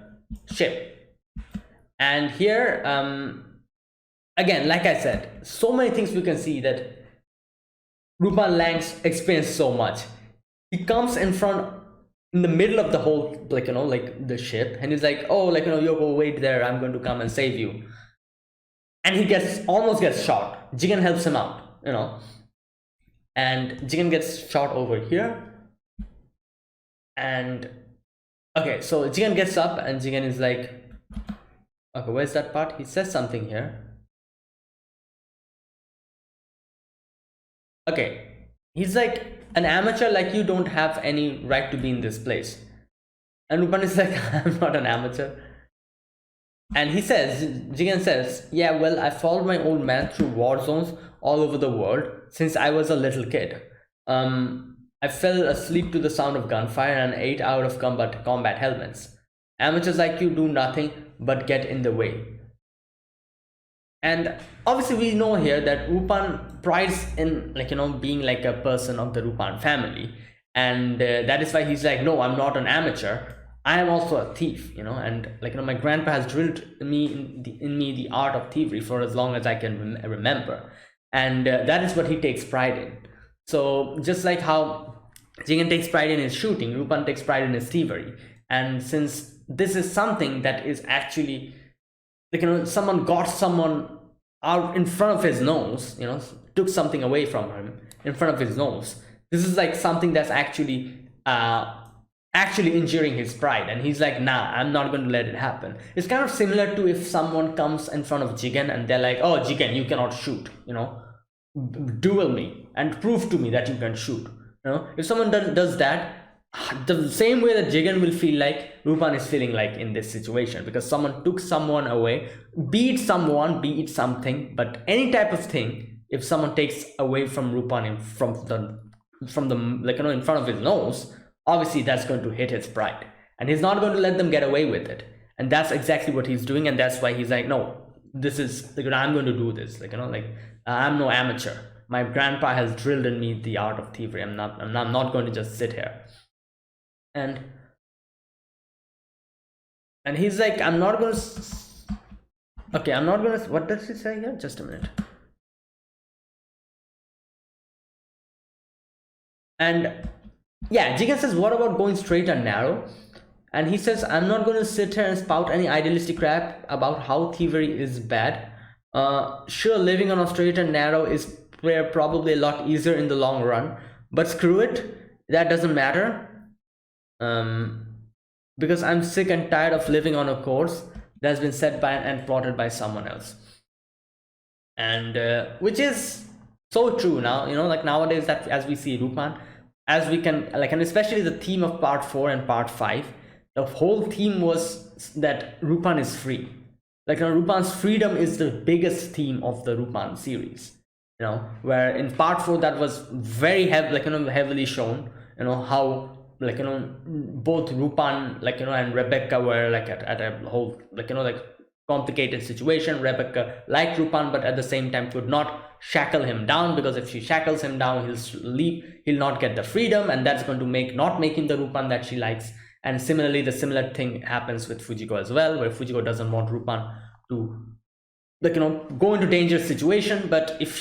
ship. And here, again, like I said, so many things we can see that Rupan Lang's experienced so much. He comes in the middle of the whole, like the ship, and he's like, oh, Yoko, wait there, I'm going to come and save you. And he almost gets shot. Jigen helps him out, and Jigen gets shot over here. And okay, so Jigen gets up, and Jigen is like, okay, where's that part? He says something here. Okay, he's like, an amateur like you don't have any right to be in this place. And Rupan is like, I'm not an amateur. And Jigen says, yeah, well, I followed my old man through war zones all over the world since I was a little kid. I fell asleep to the sound of gunfire and ate out of combat helmets. Amateurs like you do nothing but get in the way. And obviously we know here that Rupan prides in being like a person of the Rupan family, and that is why he's like, no, I'm not an amateur, I am also a thief, and my grandpa has drilled me in me the art of thievery for as long as I can remember, and that is what he takes pride in. So just like how Jigen takes pride in his shooting, Rupan takes pride in his thievery. And since this is something that is actually someone got someone out in front of his nose, took something away from him in front of his nose, this is like something that's actually injuring his pride, and he's like, nah, I'm not going to let it happen. It's kind of similar to if someone comes in front of Jigen and they're like, oh, Jigen, you cannot shoot, duel me and prove to me that you can shoot. If someone does that, the same way that Jigen will feel like Rupan is feeling like in this situation, because someone took someone away, be it someone, be it something, but any type of thing, if someone takes away from Rupan from the in front of his nose, obviously that's going to hit his pride, and he's not going to let them get away with it. And that's exactly what he's doing, and that's why he's like, no, this is I'm going to do this, I'm no amateur. My grandpa has drilled in me the art of thievery. I'm not going to just sit here. And he's like, I'm not going to, okay, I'm not going to, what does he say here? Just a minute. And yeah, Jigen says, what about going straight and narrow? And he says, I'm not going to sit here and spout any idealistic crap about how thievery is bad. Sure, living on a straight and narrow is probably a lot easier in the long run, but screw it, that doesn't matter. Because I'm sick and tired of living on a course that's been set by and plotted by someone else. And which is so true now, nowadays, that as we see Rupan, as we can and especially the theme of part 4 and part 5, the whole theme was that Rupan is free. Rupan's freedom is the biggest theme of the Rupan series, where in part 4 that was very heavily shown, how both Rupan and Rebecca were at a whole complicated situation. Rebecca liked Lupin, but at the same time could not shackle him down, because if she shackles him down, he'll not get the freedom, and that's going to not make him the Lupin that she likes. And similarly, the similar thing happens with Fujiko as well, where Fujiko doesn't want Lupin to, like, go into dangerous situation. But if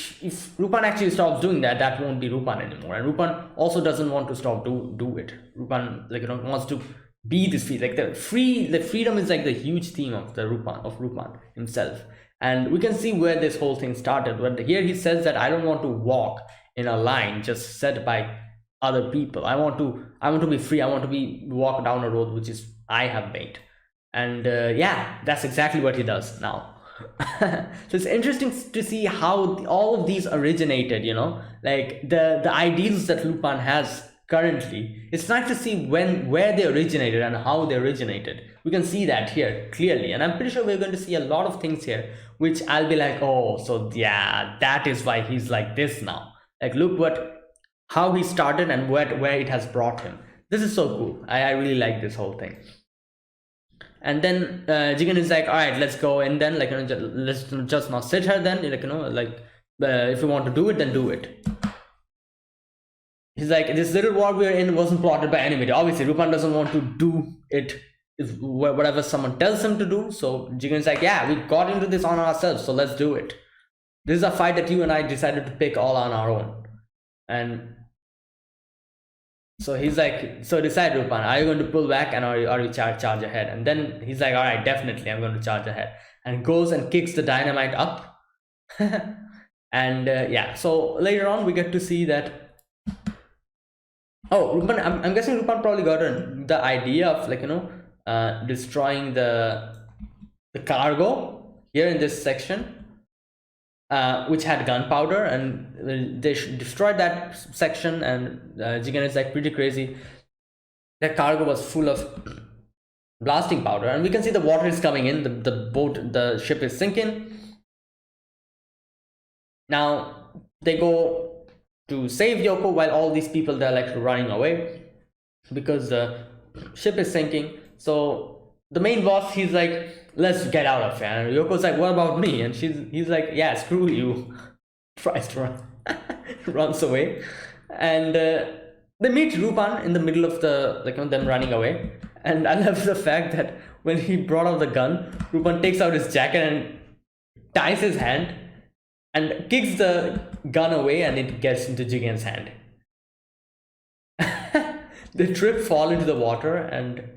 Lupin actually stops doing that, that won't be Lupin anymore. And Lupin also doesn't want to stop do it. Lupin, like, wants to be this free, like the freedom is like the huge theme of Lupin himself. And we can see where this whole thing started. But here he says that I don't want to walk in a line just set by other people. I want to be free. I want to walk down a road which is I have made. And yeah, that's exactly what he does now. So it's interesting to see how all of these originated, like the ideals that Lupin has currently. It's nice to see where they originated and how they originated. We can see that here clearly, and I'm pretty sure we're going to see a lot of things here which I'll be like, oh, so yeah, that is why he's like this now. Like, look how he started and where it has brought him. This is so cool. I really like this whole thing. And then Jigen is like, all right, let's go. And then, like, let's just not sit here then, like, if you want to do it, then do it. He's like, this little war we're in wasn't plotted by anybody. Obviously, Lupin doesn't want to do it whatever someone tells him to do. So Jigen's like, yeah, we got into this on ourselves, so let's do it. This is a fight that you and I decided to pick all on our own. And so he's like, so decide, Lupin, are you going to pull back, and are you charge ahead? And then he's like, all right, definitely, I'm going to charge ahead. And goes and kicks the dynamite up. And yeah, so later on we get to see that, oh, Lupin, I'm guessing Lupin probably got the idea of, like, destroying the cargo here in this section, which had gunpowder, and they destroyed that section. And Jigen is like pretty crazy. That cargo was full of blasting powder, and we can see the water is coming in. The ship is sinking. Now they go to save Yoko while all these people, they're like running away because the ship is sinking. So the main boss, he's like, let's get out of here. And Yoko's like, what about me? And he's like, yeah, screw you. Tries to run. Runs away. And they meet Lupin in the middle of them running away. And I love the fact that when he brought out the gun, Lupin takes out his jacket and ties his hand and kicks the gun away, and it gets into Jigen's hand. They trip, fall into the water, and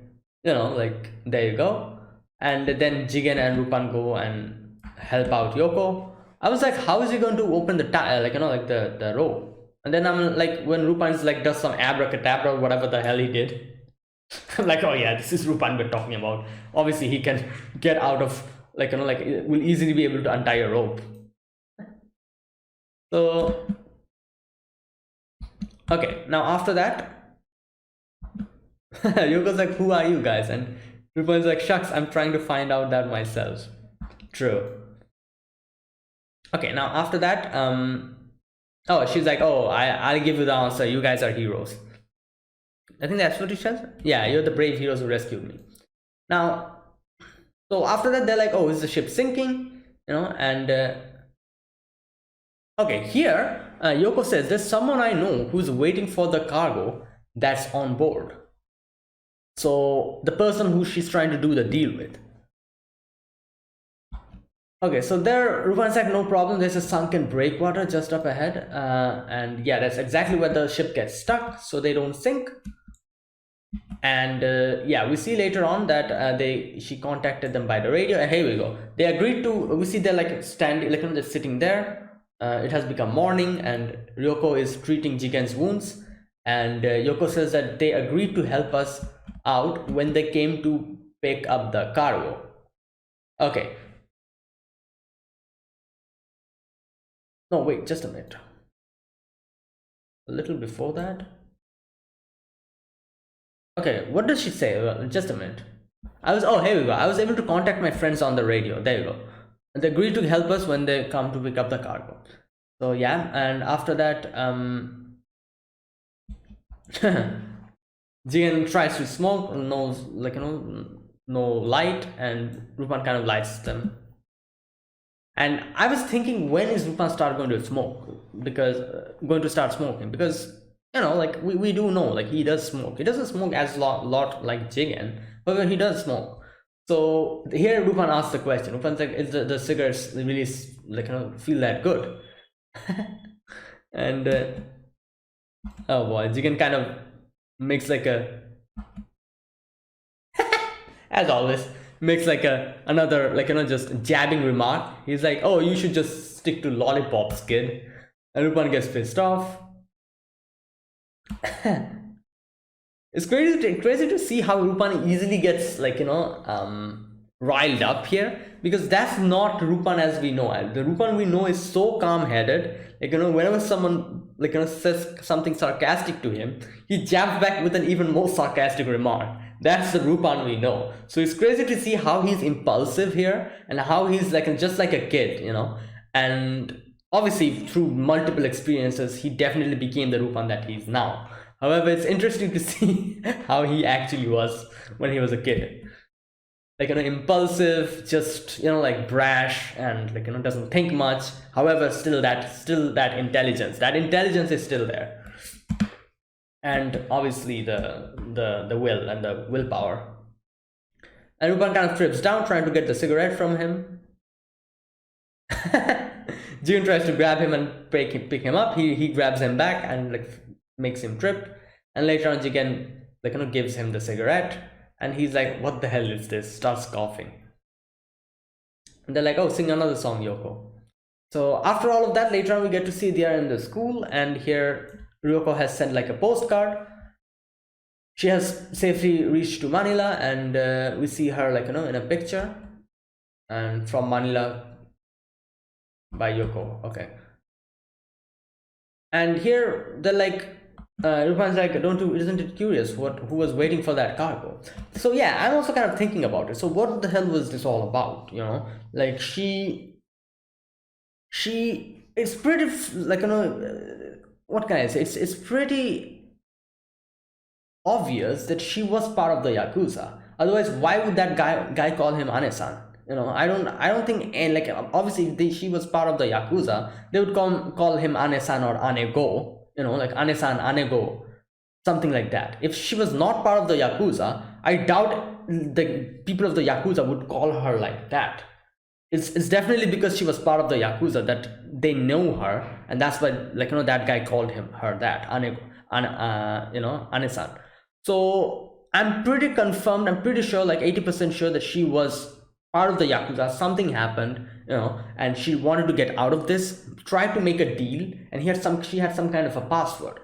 like, there you go. And then Jigen and Lupin go and help out Yoko. I was like, how is he going to open the the rope? And then I'm like, when Lupin's like does some abracadabra or whatever the hell he did, I'm like, oh yeah, this is Lupin we're talking about. Obviously he can get out of, will easily be able to untie a rope. So okay, now after that, Yoko's like, who are you guys? And Lupin's like, shucks, I'm trying to find out that myself. True. Okay, now after that, oh, she's like, oh, I'll give you the answer. You guys are heroes. I think that's what she says. Yeah, you're the brave heroes who rescued me. Now, so after that, they're like, oh, is the ship sinking? And okay, here, Yoko says, there's someone I know who's waiting for the cargo that's on board. So the person who she's trying to do the deal with. Okay, so there, Lupin's like, no problem, there's a sunken breakwater just up ahead. And yeah, that's exactly where the ship gets stuck, so they don't sink. And yeah, we see later on that she contacted them by the radio, and here we go. They agreed to, we see they're like standing, they're sitting there. It has become morning, and Ryoko is treating Jigen's wounds. And Yoko says that they agreed to help us out when they came to pick up the cargo. Okay. No, wait, just a minute. A little before that. Okay, what does she say? Just a minute. Here we go. I was able to contact my friends on the radio. There you go. And they agreed to help us when they come to pick up the cargo. So yeah, and after that, Jigen tries to smoke, no light, and Lupin kind of lights them. And I was thinking, when is Lupin start going to smoke? Because going to start smoking, because like we do know, like he does smoke. He doesn't smoke as lot like Jigen, but he does smoke. So here Lupin asks the question. Lupin's like, is the cigarettes really like feel that good? And oh boy, Jigen kind of makes like a, as always, makes like another, like just jabbing remark. He's like, oh, you should just stick to lollipops, kid. And Lupin gets pissed off. It's crazy to see how Lupin easily gets like riled up here, because that's not Lupin as we know. The Lupin we know is so calm-headed. Like whenever someone like says something sarcastic to him, he jabs back with an even more sarcastic remark. That's the Lupin we know. So it's crazy to see how he's impulsive here, and how he's like just like a kid, and obviously through multiple experiences he definitely became the Lupin that he's now. However, it's interesting to see how he actually was when he was a kid. Like impulsive, just like brash, and like doesn't think much. However, still that intelligence is still there. And obviously the will and the willpower. And Lupin kind of trips down trying to get the cigarette from him. June tries to grab him and pick him up. He grabs him back and like makes him trip. And later on, Jigen like gives him the cigarette, and he's like, "What the hell is this?" Starts coughing. And they're like, "Oh, sing another song, Yoko." So after all of that, later on we get to see they are in the school, and here Ryoko has sent like a postcard. She has safely reached to Manila, and we see her like in a picture, and from Manila by Yoko. Okay. And here they're like, Lupin's like, isn't it curious who was waiting for that cargo? So yeah, I'm also kind of thinking about it. So what the hell was this all about? Like it's pretty like what can I say? It's pretty obvious that she was part of the Yakuza. Otherwise, why would that guy call him Ane-san? I don't think, and like obviously she was part of the Yakuza. They would call him Ane-san or Ane-go. Like Ane-san, Ane-go, something like that. If she was not part of the Yakuza, I doubt the people of the Yakuza would call her like that. It's definitely because she was part of the Yakuza that they know her, and that's why like that guy called her that, Ane-san. So I'm pretty confirmed, I'm pretty sure, like 80% sure that she was part of the Yakuza. Something happened, and she wanted to get out of this, tried to make a deal, and she had some kind of a password.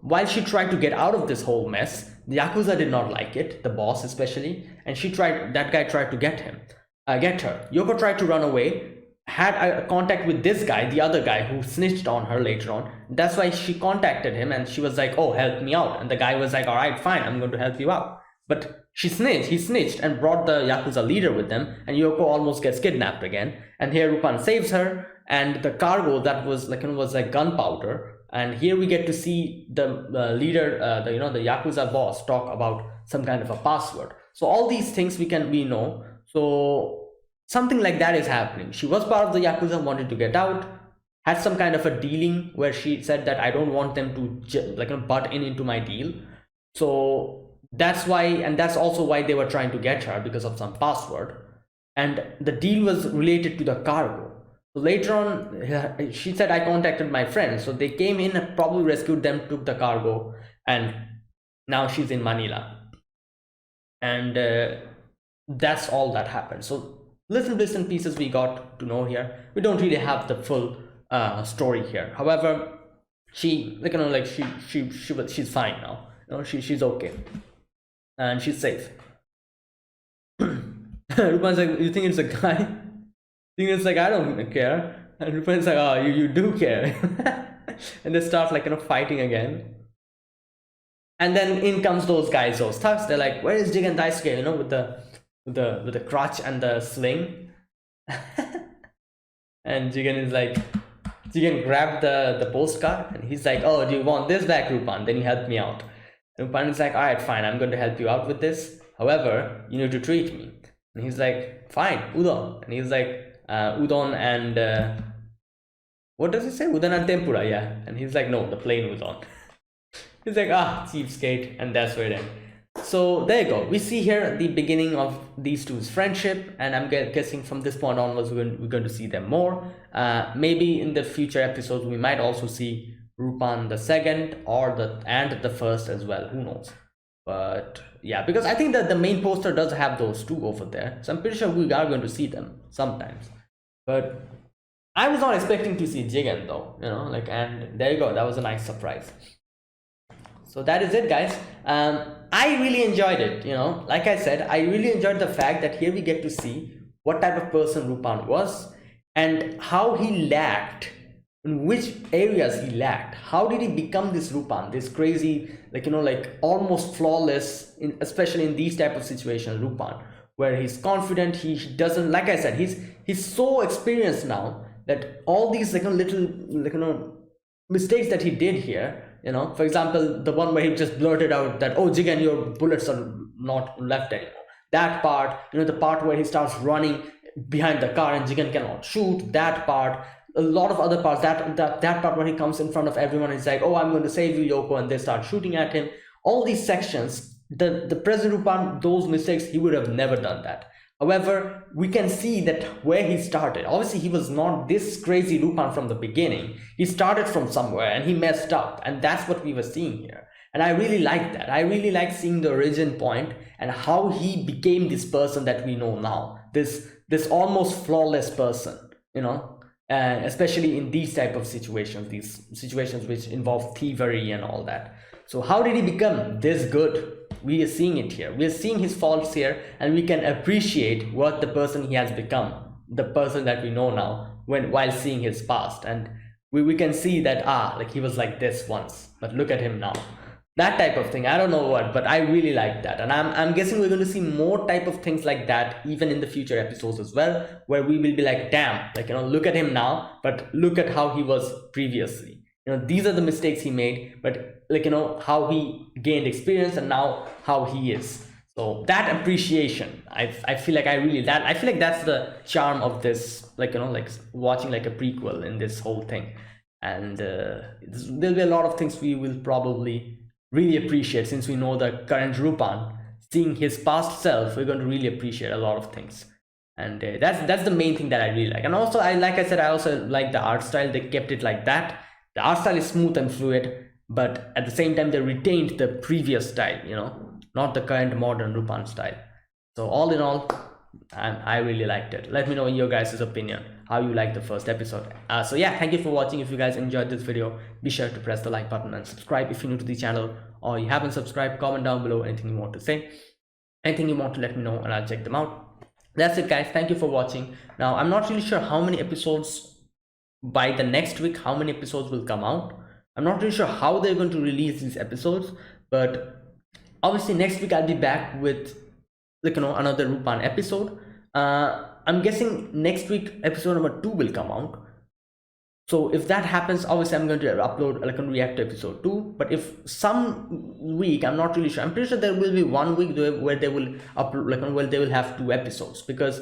While she tried to get out of this whole mess, the Yakuza did not like it, the boss especially, and that guy tried to get her. Yoko tried to run away, had a contact with this guy, the other guy who snitched on her later on. That's why she contacted him, and she was like, "Oh, help me out." And the guy was like, "All right, fine, I'm going to help you out." But he snitched and brought the Yakuza leader with them, and Yoko almost gets kidnapped again. And here Lupin saves her, and the cargo that was like gunpowder. And here we get to see the leader, the Yakuza boss, talk about some kind of a password. So all these things we know. So something like that is happening. She was part of the Yakuza, wanted to get out, had some kind of a dealing where she said that I don't want them to butt into my deal. So that's why, and that's also why they were trying to get her, because of some password. And the deal was related to the cargo. So later on, she said, I contacted my friends. So they came in and probably rescued them, took the cargo, and now she's in Manila. And that's all that happened. So little bits and pieces we got to know here. We don't really have the full story here. However, she's fine now. She's okay, and she's safe. Lupin's like, you think it's a guy? Think it's like, I don't care. And Lupin's like, oh, you do care. And they start fighting again. And then in comes those guys, those thugs. They're like, where is Jigen Daisuke? With the crutch and the sling. And Jigen grabbed the postcard, and he's like, oh, do you want this back, Lupin? Then you help me out. And Lupin is like, all right, fine, I'm going to help you out with this. However, you need to treat me. And he's like, fine, udon. And he's like, udon and what does he say? Udon and tempura, yeah. And he's like, no, the plain udon. He's like, cheapskate, and that's where it ends. So there you go. We see here the beginning of these two's friendship, and I'm guessing from this point onwards we're going to see them more. Maybe in the future episodes we might also see Lupin the second or the first as well. Who knows? But yeah, because I think that the main poster does have those two over there, so I'm pretty sure we are going to see them sometimes. But I was not expecting to see Jigen though, and there you go. That was a nice surprise. So that is it, guys. I really enjoyed it. Like I said, I really enjoyed the fact that here we get to see what type of person Lupin was and how he lacked, in which areas he lacked. How did he become this Lupin, this crazy, almost flawless, especially in these type of situations, Lupin, where he's confident, he doesn't, like I said, he's so experienced now that all these little mistakes that he did here, for example, the one where he just blurted out that, oh, Jigen, your bullets are not left anymore. That part, the part where he starts running behind the car and Jigen cannot shoot, that part, a lot of other parts, that part when he comes in front of everyone, he's like, oh, I'm going to save you, Yoko, and they start shooting at him. All these sections, the present Lupin, those mistakes, he would have never done that. However, we can see that where he started, obviously he was not this crazy Lupin from the beginning. He started from somewhere and he messed up, and that's what we were seeing here. And I really like that. I really like seeing the origin point and how he became this person that we know now, this almost flawless person, especially in these type of situations, these situations which involve thievery and all that. So how did he become this good? We are seeing it here. We are seeing his faults here, and we can appreciate what the person he has become, the person that we know now, while seeing his past. And we can see that he was like this once, but look at him now. That type of thing. I don't know what, but I really like that. And I'm guessing we're going to see more type of things like that even in the future episodes as well, where we will be like, damn, look at him now, but look at how he was previously. These are the mistakes he made, but how he gained experience and now how he is. So that appreciation, I feel like I feel like that's the charm of this, watching like a prequel in this whole thing. And there'll be a lot of things we will probably really appreciate, since we know the current Lupin. Seeing his past self, we're going to really appreciate a lot of things. And that's the main thing that I really like. And also, like I said, I also like the art style. They kept it like that. The art style is smooth and fluid, but at the same time they retained the previous style, not the current modern Lupin style. So all in all, I really liked it. Let me know in your guys' opinion how you liked the first episode. So yeah, thank you for watching. If you guys enjoyed this video, be sure to press the like button and subscribe if you're new to the channel, or you haven't subscribed. Comment down below anything you want to say, anything you want to let me know, and I'll check them out. That's it, guys. Thank you for watching. Now, I'm not really sure how many episodes by the next week, how many episodes will come out. I'm not really sure how they're going to release these episodes, but obviously next week I'll be back with another Lupin episode. I'm guessing next week episode number 2 will come out. So if that happens, obviously I'm going to upload a react to episode 2. But if some week, I'm not really sure, I'm pretty sure there will be 1 week where they will upload, where they will have 2 episodes, because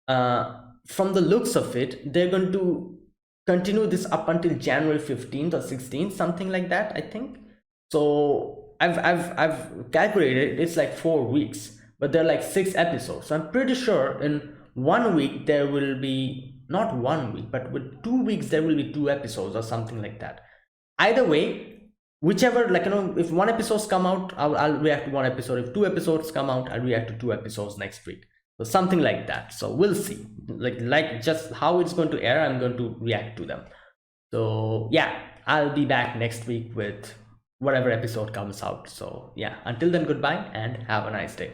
from the looks of it, they're going to continue this up until January 15th or 16th, something like that, I think. So I've calculated it's like 4 weeks, but they're like 6 episodes. So I'm pretty sure in 1 week there will be, not 1 week, but with 2 weeks there will be 2 episodes or something like that. Either way, whichever, if 1 episodes come out, I'll react to 1 episode. If 2 episodes come out, I'll react to 2 episodes next week. So something like that. So we'll see, like just how it's going to air, I'm going to react to them. So yeah, I'll be back next week with whatever episode comes out. So yeah, until then, goodbye and have a nice day.